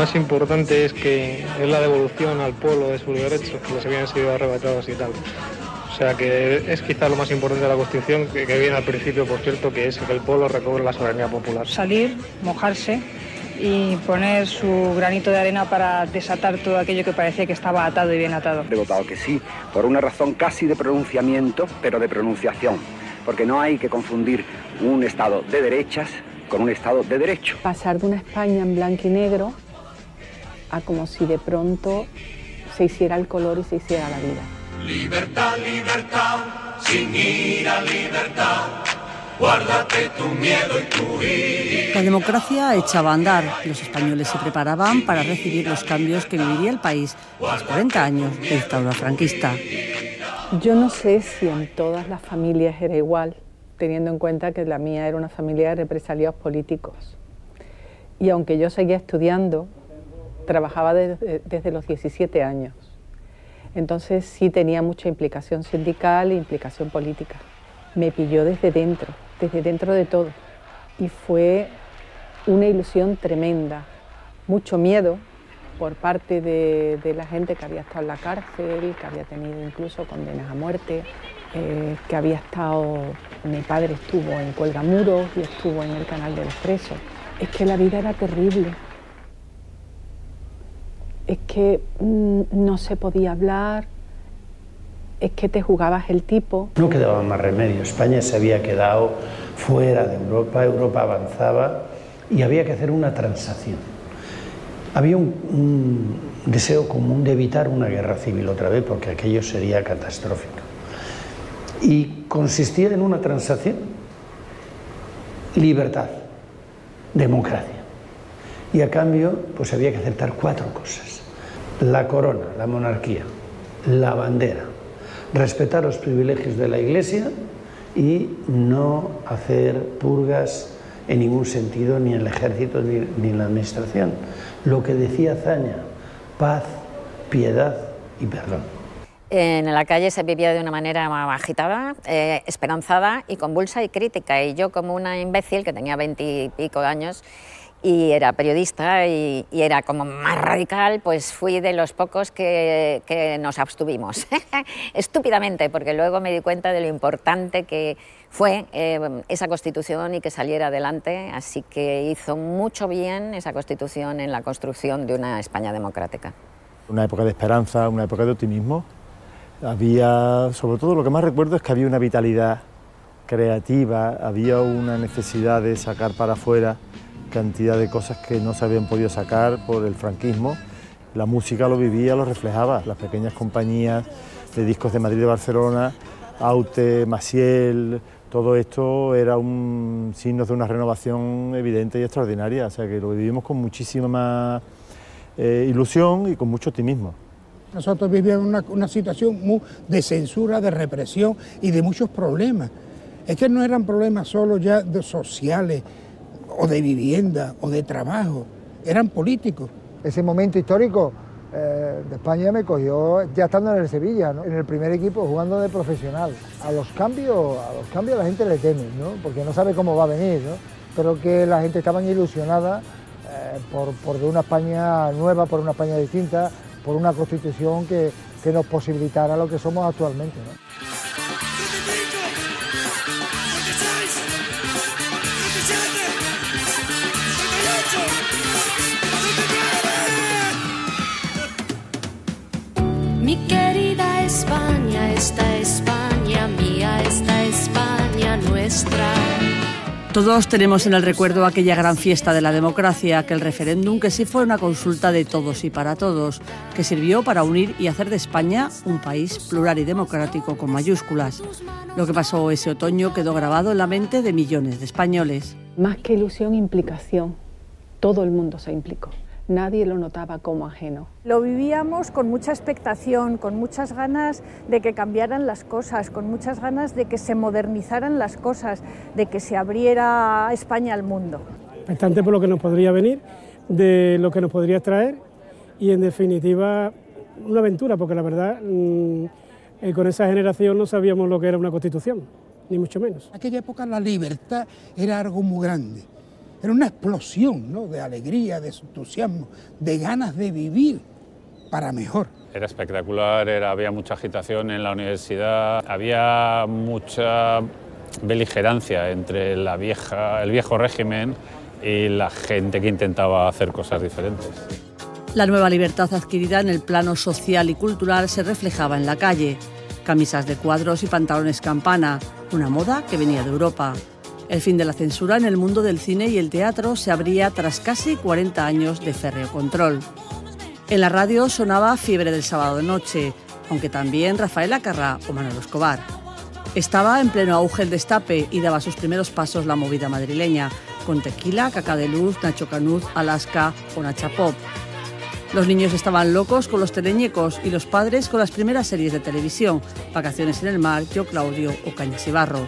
más importante es la devolución al pueblo de sus derechos que les habían sido arrebatados y tal. O sea que es quizá lo más importante de la Constitución, que viene al principio, por cierto, que es que el pueblo recobre la soberanía popular. Salir, mojarse y poner su granito de arena para desatar todo aquello que parecía que estaba atado y bien atado. He votado que sí, por una razón casi de pronunciamiento, pero de pronunciación, porque no hay que confundir un Estado de derechas con un Estado de derecho. Pasar de una España en blanco y negro a como si de pronto se hiciera el color y se hiciera la vida. Libertad, libertad, sin ira, libertad. Guárdate tu miedo y tu ira. La democracia echaba a andar. Los españoles se preparaban para recibir los cambios que viviría el país tras 40 años de dictadura franquista. Yo no sé si en todas las familias era igual, teniendo en cuenta que la mía era una familia de represaliados políticos. Y aunque yo seguía estudiando, trabajaba desde los 17 años. Entonces sí tenía mucha implicación sindical e implicación política. Me pilló desde dentro de todo. Y fue una ilusión tremenda, mucho miedo por parte de la gente que había estado en la cárcel, que había tenido incluso condenas a muerte, que había estado, mi padre estuvo en Cuelgamuros y estuvo en el Canal de los Presos. Es que la vida era terrible. Es que no se podía hablar, es que te jugabas el tipo. No quedaba más remedio, España se había quedado fuera de Europa, Europa avanzaba y había que hacer una transacción. Había un deseo común de evitar una guerra civil otra vez, porque aquello sería catastrófico. Y consistía en una transacción: libertad, democracia. Y a cambio, pues había que aceptar 4 cosas: la corona, la monarquía, la bandera, respetar los privilegios de la Iglesia y no hacer purgas en ningún sentido, ni en el ejército ni en la administración. Lo que decía Azaña: paz, piedad y perdón. En la calle se vivía de una manera agitada, esperanzada y convulsa y crítica. Y yo, como una imbécil que tenía 20 y pico años y era periodista y era como más radical, pues fui de los pocos que nos abstuvimos. Estúpidamente, porque luego me di cuenta de lo importante que fue esa Constitución y que saliera adelante. Así que hizo mucho bien esa Constitución en la construcción de una España democrática. Una época de esperanza, una época de optimismo. Había, sobre todo lo que más recuerdo es que había una vitalidad creativa, había una necesidad de sacar para afuera cantidad de cosas que no se habían podido sacar por el franquismo. La música lo vivía, lo reflejaba, las pequeñas compañías de discos de Madrid y de Barcelona, Aute, Maciel, todo esto era un signo de una renovación evidente y extraordinaria, o sea que lo vivimos con muchísima ilusión y con mucho optimismo. Nosotros vivíamos una situación muy de censura, de represión y de muchos problemas. Es que no eran problemas solo ya sociales, o de vivienda, o de trabajo, eran políticos. Ese momento histórico de España me cogió ya estando en el Sevilla, ¿no? En el primer equipo, jugando de profesional. A los cambios la gente le teme, ¿no? Porque no sabe cómo va a venir, ¿no? Pero que la gente estaba ilusionada por una España nueva, por una España distinta, por una Constitución que nos posibilitara lo que somos actualmente, ¿no? Mi querida España, esta España mía, esta España nuestra. Todos tenemos en el recuerdo aquella gran fiesta de la democracia, aquel referéndum que sí fue una consulta de todos y para todos, que sirvió para unir y hacer de España un país plural y democrático con mayúsculas. Lo que pasó ese otoño quedó grabado en la mente de millones de españoles. Más que ilusión, implicación. Todo el mundo se implicó. Nadie lo notaba como ajeno. Lo vivíamos con mucha expectación, con muchas ganas de que cambiaran las cosas, con muchas ganas de que se modernizaran las cosas, de que se abriera España al mundo. Bastante por lo que nos podría venir, de lo que nos podría traer y en definitiva una aventura, porque la verdad con esa generación no sabíamos lo que era una Constitución, ni mucho menos. En aquella época la libertad era algo muy grande era una explosión, ¿no?, de alegría, de entusiasmo, de ganas de vivir para mejor. Era espectacular, había mucha agitación en la universidad, había mucha beligerancia entre el viejo régimen y la gente que intentaba hacer cosas diferentes. La nueva libertad adquirida en el plano social y cultural se reflejaba en la calle. Camisas de cuadros y pantalones campana, una moda que venía de Europa. El fin de la censura en el mundo del cine y el teatro se abría tras casi 40 años de férreo control. En la radio sonaba Fiebre del sábado de noche, aunque también Rafael Acarrá o Manolo Escobar. Estaba en pleno auge el destape y daba sus primeros pasos la movida madrileña, con Tequila, Caca de Luz, Nacho Canuz, Alaska o Nacha Pop. Los niños estaban locos con los teleñecos y los padres con las primeras series de televisión, Vacaciones en el mar, Yo Claudio o Cañas y Barro.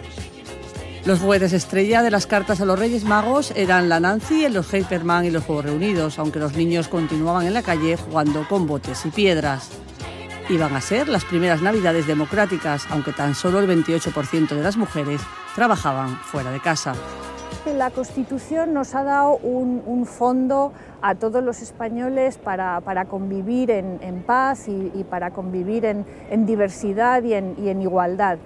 Los juguetes estrella de las cartas a los Reyes Magos eran la Nancy, los Hyperman y los Juegos Reunidos, aunque los niños continuaban en la calle jugando con botes y piedras. Iban a ser las primeras Navidades democráticas, aunque tan solo el 28% de las mujeres trabajaban fuera de casa. La Constitución nos ha dado un fondo a todos los españoles para convivir en paz y para convivir en diversidad y en igualdad.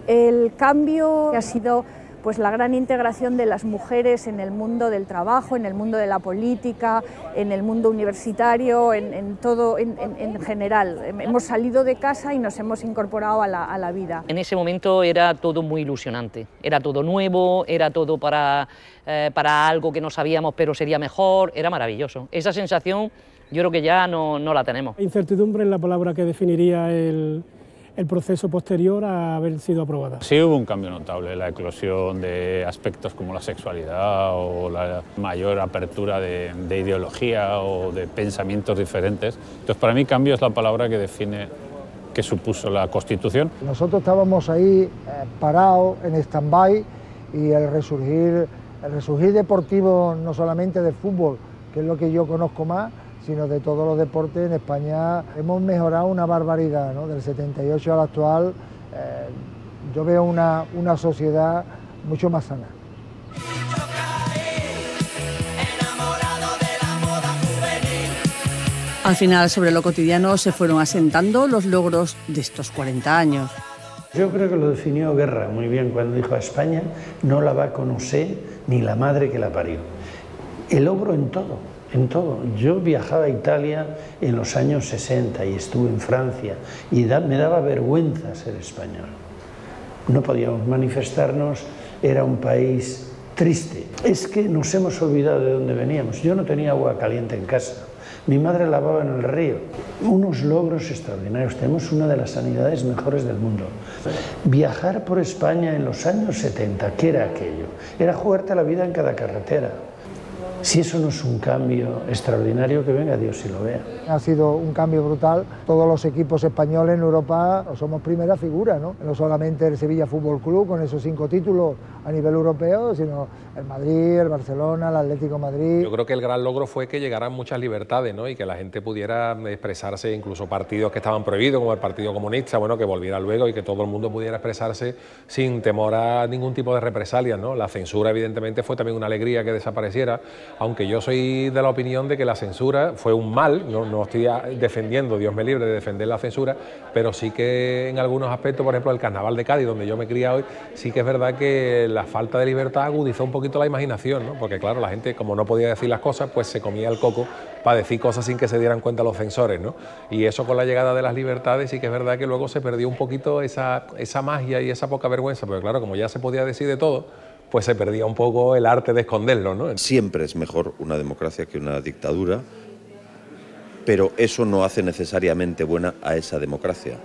El cambio ha sido pues la gran integración de las mujeres en el mundo del trabajo, en el mundo de la política, en el mundo universitario, en todo en general. Hemos salido de casa y nos hemos incorporado a la vida. En ese momento era todo muy ilusionante, era todo nuevo, era todo para algo que no sabíamos pero sería mejor, era maravilloso. Esa sensación yo creo que ya no la tenemos. Incertidumbre es la palabra que definiría el proceso posterior a haber sido aprobada. Sí hubo un cambio notable, la eclosión de aspectos como la sexualidad o la mayor apertura de ideología o de pensamientos diferentes. Entonces, para mí, cambio es la palabra que define qué supuso la Constitución. Nosotros estábamos ahí parados en stand-by y el resurgir deportivo, no solamente de fútbol, que es lo que yo conozco más, sino de todos los deportes en España. Hemos mejorado una barbaridad, ¿no? Del 78 al actual, yo veo una sociedad mucho más sana. Al final, sobre lo cotidiano, se fueron asentando los logros de estos 40 años. Yo creo que lo definió Guerra muy bien cuando dijo: a España no la va a conocer ni la madre que la parió. El logro en todo. En todo. Yo viajaba a Italia en los años 60 y estuve en Francia y me daba vergüenza ser español. No podíamos manifestarnos, era un país triste. Es que nos hemos olvidado de dónde veníamos. Yo no tenía agua caliente en casa, mi madre lavaba en el río. Unos logros extraordinarios, tenemos una de las sanidades mejores del mundo. Viajar por España en los años 70, ¿qué era aquello? Era jugarte la vida en cada carretera. Si eso no es un cambio extraordinario, que venga Dios y lo vea. Ha sido un cambio brutal. Todos los equipos españoles en Europa somos primera figura, ¿no? No solamente el Sevilla Fútbol Club con esos 5 títulos a nivel europeo, sino el Madrid, el Barcelona, el Atlético de Madrid. Yo creo que el gran logro fue que llegaran muchas libertades, ¿no? Y que la gente pudiera expresarse, incluso partidos que estaban prohibidos, como el Partido Comunista, bueno, que volviera luego y que todo el mundo pudiera expresarse sin temor a ningún tipo de represalias, ¿no? La censura, evidentemente, fue también una alegría que desapareciera, aunque yo soy de la opinión de que la censura fue un mal, no estoy defendiendo, Dios me libre de defender la censura, pero sí que en algunos aspectos, por ejemplo, el Carnaval de Cádiz, donde yo me he criado hoy, sí que es verdad que la falta de libertad agudizó un poquito la imaginación, ¿no? Porque claro, la gente, como no podía decir las cosas, pues se comía el coco para decir cosas sin que se dieran cuenta los censores, ¿no? Y eso con la llegada de las libertades sí que es verdad que luego se perdió un poquito esa magia y esa poca vergüenza, porque claro, como ya se podía decir de todo, pues se perdía un poco el arte de esconderlo, ¿no? Siempre es mejor una democracia que una dictadura, pero eso no hace necesariamente buena a esa democracia.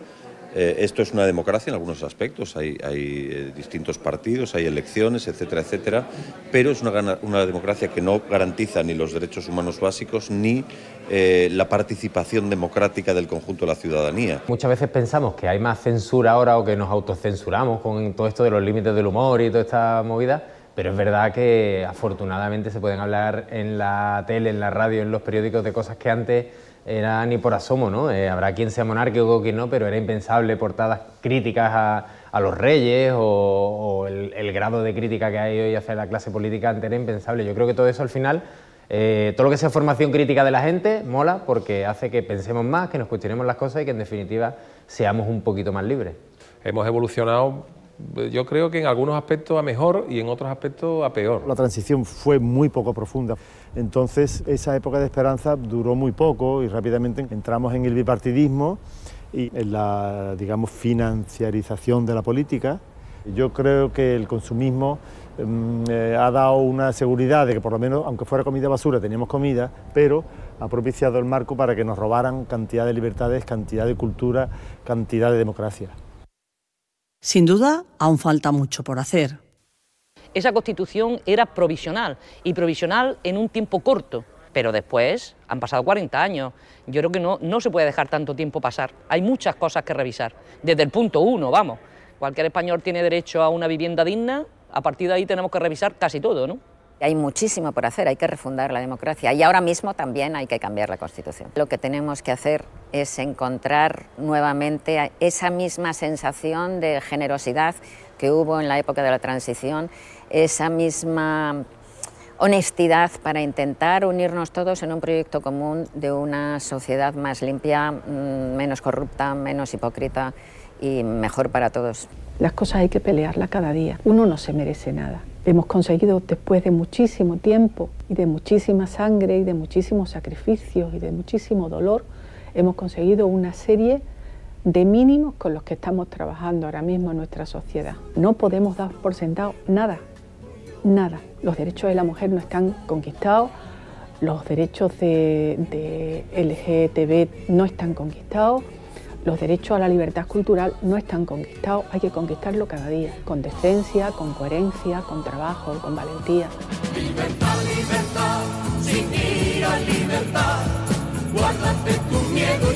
Esto es una democracia en algunos aspectos, hay distintos partidos, hay elecciones, etcétera, etcétera, pero es una democracia que no garantiza ni los derechos humanos básicos ni la participación democrática del conjunto de la ciudadanía. Muchas veces pensamos que hay más censura ahora o que nos autocensuramos con todo esto de los límites del humor y toda esta movida, pero es verdad que afortunadamente se pueden hablar en la tele, en la radio, en los periódicos de cosas que antes era ni por asomo, ¿no? Habrá quien sea monárquico o quien no, pero era impensable portadas críticas a los reyes o el grado de crítica que hay hoy hacia la clase política antes era impensable. Yo creo que todo eso al final, todo lo que sea formación crítica de la gente, mola porque hace que pensemos más, que nos cuestionemos las cosas y que en definitiva seamos un poquito más libres. Hemos evolucionado, yo creo que en algunos aspectos a mejor y en otros aspectos a peor. La transición fue muy poco profunda, entonces esa época de esperanza duró muy poco y rápidamente entramos en el bipartidismo y en la, digamos, financiarización de la política. Yo creo que el consumismo ha dado una seguridad de que por lo menos, aunque fuera comida basura, teníamos comida, pero ha propiciado el marco para que nos robaran cantidad de libertades, cantidad de cultura, cantidad de democracia. Sin duda, aún falta mucho por hacer. Esa Constitución era provisional, y provisional en un tiempo corto, pero después han pasado 40 años. Yo creo que no se puede dejar tanto tiempo pasar. Hay muchas cosas que revisar. Desde el punto 1, vamos, cualquier español tiene derecho a una vivienda digna, a partir de ahí tenemos que revisar casi todo, ¿no? Hay muchísimo por hacer, hay que refundar la democracia y ahora mismo también hay que cambiar la Constitución. Lo que tenemos que hacer es encontrar nuevamente esa misma sensación de generosidad que hubo en la época de la transición, esa misma honestidad para intentar unirnos todos en un proyecto común de una sociedad más limpia, menos corrupta, menos hipócrita y mejor para todos. Las cosas hay que pelearlas cada día. Uno no se merece nada. Hemos conseguido, después de muchísimo tiempo y de muchísima sangre y de muchísimos sacrificios y de muchísimo dolor, hemos conseguido una serie de mínimos con los que estamos trabajando ahora mismo en nuestra sociedad. No podemos dar por sentado nada, nada. Los derechos de la mujer no están conquistados, los derechos de LGTB no están conquistados, los derechos a la libertad cultural no están conquistados, hay que conquistarlo cada día, con decencia, con coherencia, con trabajo, con valentía. Libertad, libertad, sin ir a libertad, guárdate tu miedo